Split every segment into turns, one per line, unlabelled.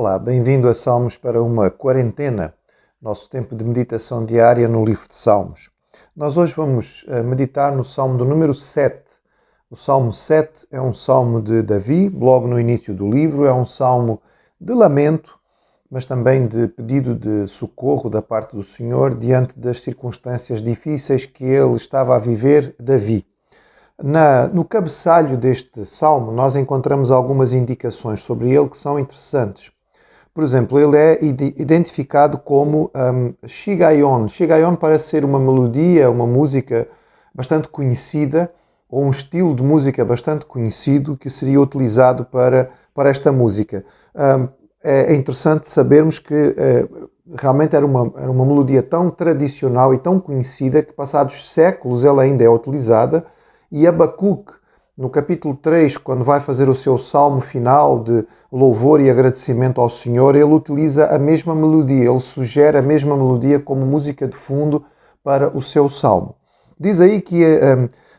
Olá, bem-vindo a Salmos para uma quarentena, nosso tempo de meditação diária no livro de Salmos. Nós hoje vamos meditar no Salmo do número 7. O Salmo 7 é um salmo de Davi, logo no início do livro, é um salmo de lamento, mas também de pedido de socorro da parte do Senhor diante das circunstâncias difíceis que ele estava a viver, Davi. No cabeçalho deste salmo, nós encontramos algumas indicações sobre ele que são interessantes. Por exemplo, ele é identificado como Shiggaion. Shiggaion parece ser uma melodia, uma música bastante conhecida, ou um estilo de música bastante conhecido que seria utilizado para esta música. É interessante sabermos que realmente era uma melodia tão tradicional e tão conhecida que, passados séculos, ela ainda é utilizada. E Abacuque, no capítulo 3, quando vai fazer o seu salmo final de louvor e agradecimento ao Senhor, ele utiliza a mesma melodia, ele sugere a mesma melodia como música de fundo para o seu salmo. Diz aí que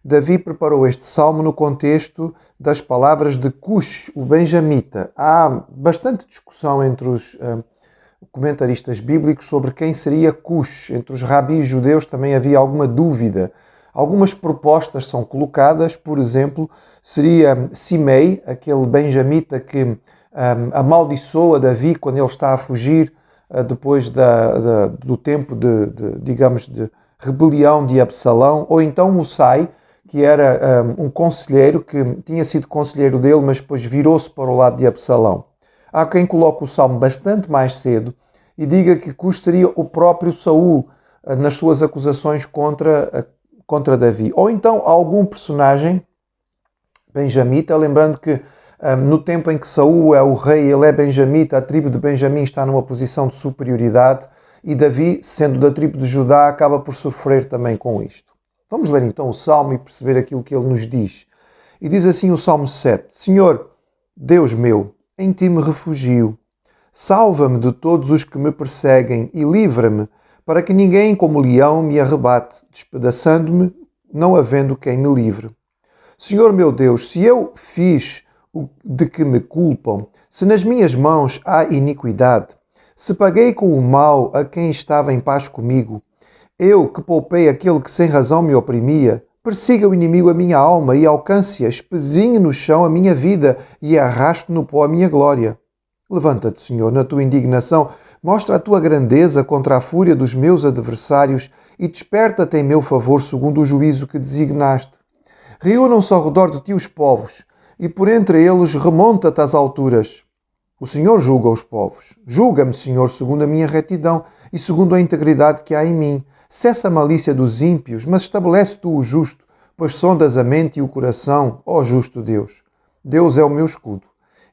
Davi preparou este salmo no contexto das palavras de Cush, o benjamita. Há bastante discussão entre os comentaristas bíblicos sobre quem seria Cush. Entre os rabis judeus também havia alguma dúvida. Algumas propostas são colocadas, por exemplo, seria Simei, aquele benjamita que amaldiçoa Davi quando ele está a fugir depois do tempo de rebelião de Absalão, ou então Usai, que era um conselheiro que tinha sido conselheiro dele, mas depois virou-se para o lado de Absalão. Há quem coloque o salmo bastante mais cedo e diga que Cush seria o próprio Saul nas suas acusações contra Davi. Ou então algum personagem benjamita, lembrando que no tempo em que Saul é o rei, ele é benjamita, a tribo de Benjamim está numa posição de superioridade e Davi, sendo da tribo de Judá, acaba por sofrer também com isto. Vamos ler então o Salmo e perceber aquilo que ele nos diz. E diz assim o Salmo 7: Senhor, Deus meu, em ti me refugio. Salva-me de todos os que me perseguem e livra-me, para que ninguém como leão me arrebate, despedaçando-me, não havendo quem me livre. Senhor meu Deus, se eu fiz o de que me culpam, se nas minhas mãos há iniquidade, se paguei com o mal a quem estava em paz comigo, eu que poupei aquele que sem razão me oprimia, persiga o inimigo a minha alma e alcance-a, espezinhe no chão a minha vida e arraste no pó a minha glória. Levanta-te, Senhor, na tua indignação, mostra a tua grandeza contra a fúria dos meus adversários e desperta-te em meu favor segundo o juízo que designaste. Reúnam-se ao redor de ti os povos, e por entre eles remonta-te às alturas. O Senhor julga os povos. Julga-me, Senhor, segundo a minha retidão e segundo a integridade que há em mim. Cessa a malícia dos ímpios, mas estabelece tu o justo, pois sondas a mente e o coração, ó justo Deus. Deus é o meu escudo.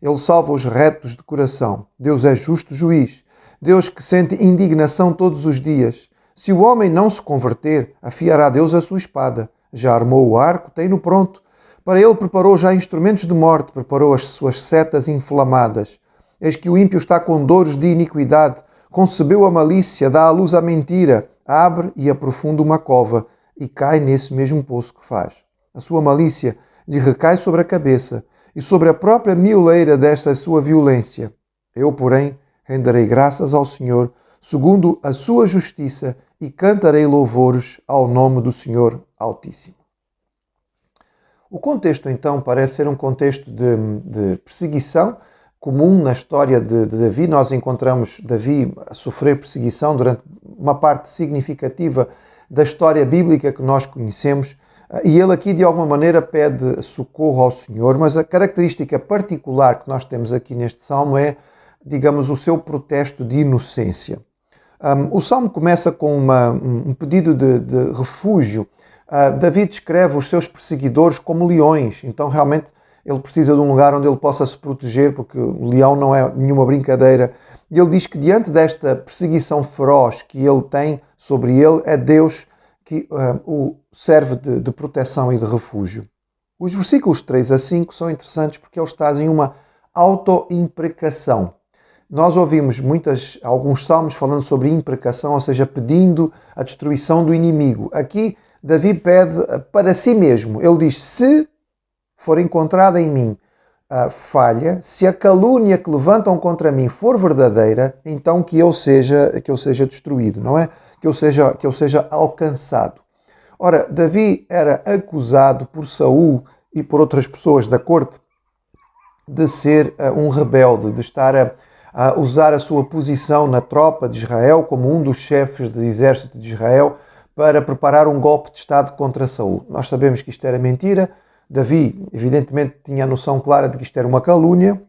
Ele salva os retos de coração. Deus é justo juiz. Deus que sente indignação todos os dias. Se o homem não se converter, afiará Deus a sua espada. Já armou o arco, tem-no pronto. Para ele preparou já instrumentos de morte, preparou as suas setas inflamadas. Eis que o ímpio está com dores de iniquidade, concebeu a malícia, dá à luz a mentira, abre e aprofunda uma cova e cai nesse mesmo poço que faz. A sua malícia lhe recai sobre a cabeça e sobre a própria mioleira desta sua violência. Eu, porém, renderei graças ao Senhor, segundo a sua justiça, e cantarei louvores ao nome do Senhor Altíssimo. O contexto, então, parece ser um contexto de perseguição comum na história de Davi. Nós encontramos Davi a sofrer perseguição durante uma parte significativa da história bíblica que nós conhecemos. E ele aqui, de alguma maneira, pede socorro ao Senhor, mas a característica particular que nós temos aqui neste salmo é, digamos, o seu protesto de inocência. O salmo começa com um pedido de refúgio. Davi descreve os seus perseguidores como leões, então realmente ele precisa de um lugar onde ele possa se proteger, porque o leão não é nenhuma brincadeira. E ele diz que diante desta perseguição feroz que ele tem sobre ele, é Deus que o serve de proteção e de refúgio. Os versículos 3 a 5 são interessantes porque eles trazem uma autoimprecação. Nós ouvimos alguns salmos falando sobre imprecação, ou seja, pedindo a destruição do inimigo. Aqui, Davi pede para si mesmo. Ele diz, se for encontrada em mim falha, se a calúnia que levantam contra mim for verdadeira, então que eu seja destruído, não é? Que eu seja alcançado. Ora, Davi era acusado por Saul e por outras pessoas da corte de ser um rebelde, de estar a usar a sua posição na tropa de Israel como um dos chefes do exército de Israel para preparar um golpe de Estado contra Saul. Nós sabemos que isto era mentira. Davi, evidentemente, tinha a noção clara de que isto era uma calúnia,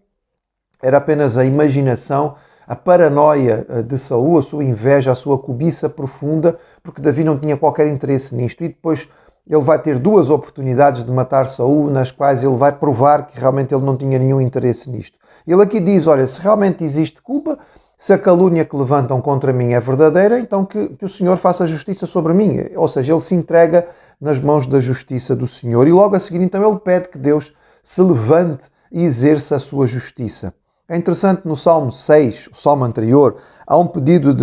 era apenas a imaginação, a paranoia de Saul, a sua inveja, a sua cobiça profunda, porque Davi não tinha qualquer interesse nisto. E depois ele vai ter duas oportunidades de matar Saul, nas quais ele vai provar que realmente ele não tinha nenhum interesse nisto. Ele aqui diz, olha, se realmente existe culpa, se a calúnia que levantam contra mim é verdadeira, então que o Senhor faça justiça sobre mim. Ou seja, ele se entrega nas mãos da justiça do Senhor. E logo a seguir, então, ele pede que Deus se levante e exerça a sua justiça. É interessante, no Salmo 6, o Salmo anterior, há um pedido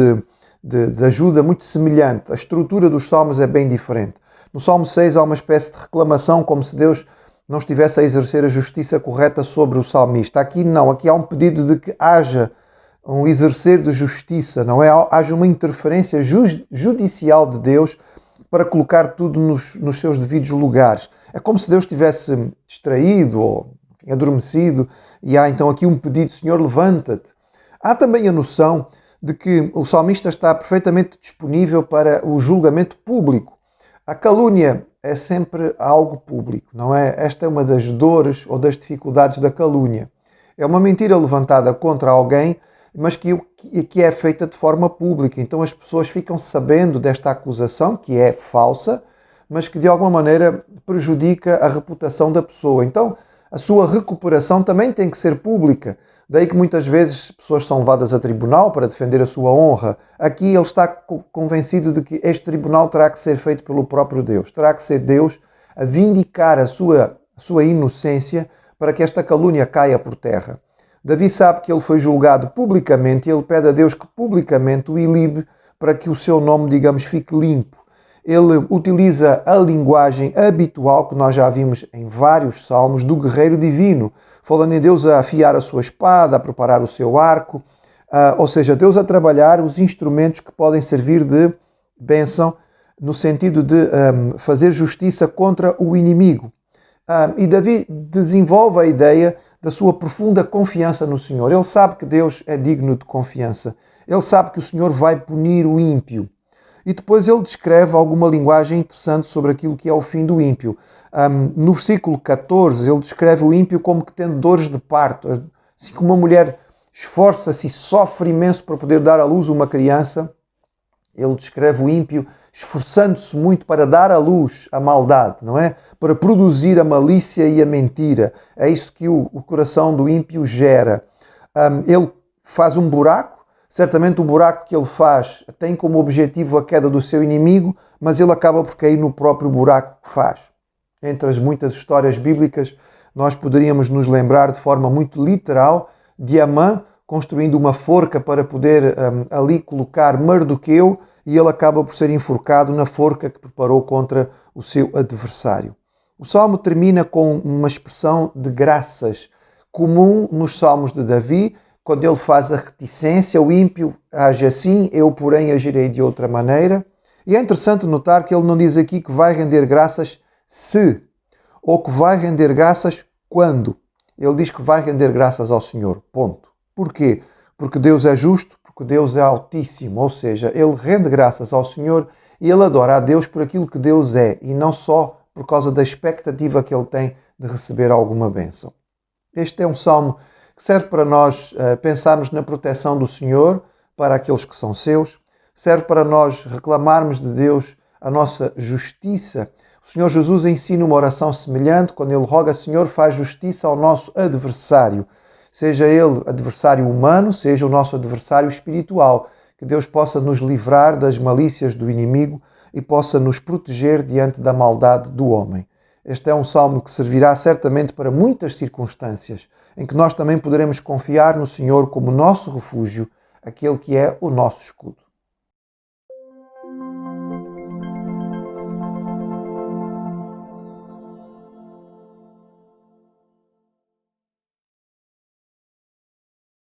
de ajuda muito semelhante. A estrutura dos Salmos é bem diferente. No Salmo 6 há uma espécie de reclamação, como se Deus não estivesse a exercer a justiça correta sobre o salmista. Aqui não, aqui há um pedido de que haja um exercer de justiça, não é? Haja uma interferência judicial de Deus para colocar tudo nos seus devidos lugares. É como se Deus estivesse distraído ou adormecido e há então aqui um pedido, Senhor, levanta-te. Há também a noção de que o salmista está perfeitamente disponível para o julgamento público. A calúnia é sempre algo público, não é? Esta é uma das dores ou das dificuldades da calúnia. É uma mentira levantada contra alguém, mas que é feita de forma pública. Então as pessoas ficam sabendo desta acusação, que é falsa, mas que de alguma maneira prejudica a reputação da pessoa. Então a sua recuperação também tem que ser pública. Daí que muitas vezes pessoas são levadas a tribunal para defender a sua honra. Aqui ele está convencido de que este tribunal terá que ser feito pelo próprio Deus. Terá que ser Deus a vindicar a sua inocência para que esta calúnia caia por terra. Davi sabe que ele foi julgado publicamente e ele pede a Deus que publicamente o ilibe para que o seu nome, digamos, fique limpo. Ele utiliza a linguagem habitual que nós já vimos em vários salmos do guerreiro divino, falando em Deus a afiar a sua espada, a preparar o seu arco, ou seja, Deus a trabalhar os instrumentos que podem servir de bênção no sentido de fazer justiça contra o inimigo. E Davi desenvolve a ideia da sua profunda confiança no Senhor. Ele sabe que Deus é digno de confiança. Ele sabe que o Senhor vai punir o ímpio. E depois ele descreve alguma linguagem interessante sobre aquilo que é o fim do ímpio. No versículo 14, ele descreve o ímpio como que tendo dores de parto. Assim como uma mulher esforça-se e sofre imenso para poder dar à luz uma criança, ele descreve o ímpio esforçando-se muito para dar à luz a maldade, não é? Para produzir a malícia e a mentira. É isso que o coração do ímpio gera. Ele faz um buraco. Certamente o buraco que ele faz tem como objetivo a queda do seu inimigo, mas ele acaba por cair no próprio buraco que faz. Entre as muitas histórias bíblicas, nós poderíamos nos lembrar de forma muito literal de Amã construindo uma forca para poder ali colocar Mardoqueu e ele acaba por ser enforcado na forca que preparou contra o seu adversário. O salmo termina com uma expressão de graças comum nos salmos de Davi. Quando ele faz a reticência, o ímpio age assim, eu, porém, agirei de outra maneira. E é interessante notar que ele não diz aqui que vai render graças se, ou que vai render graças quando. Ele diz que vai render graças ao Senhor, ponto. Porquê? Porque Deus é justo, porque Deus é altíssimo, ou seja, ele rende graças ao Senhor e ele adora a Deus por aquilo que Deus é, e não só por causa da expectativa que ele tem de receber alguma bênção. Este é um salmo que serve para nós pensarmos na proteção do Senhor para aqueles que são seus, serve para nós reclamarmos de Deus a nossa justiça. O Senhor Jesus ensina uma oração semelhante, quando ele roga, Senhor, faz justiça ao nosso adversário, seja ele adversário humano, seja o nosso adversário espiritual, que Deus possa nos livrar das malícias do inimigo e possa nos proteger diante da maldade do homem. Este é um salmo que servirá certamente para muitas circunstâncias, em que nós também poderemos confiar no Senhor como nosso refúgio, aquele que é o nosso escudo.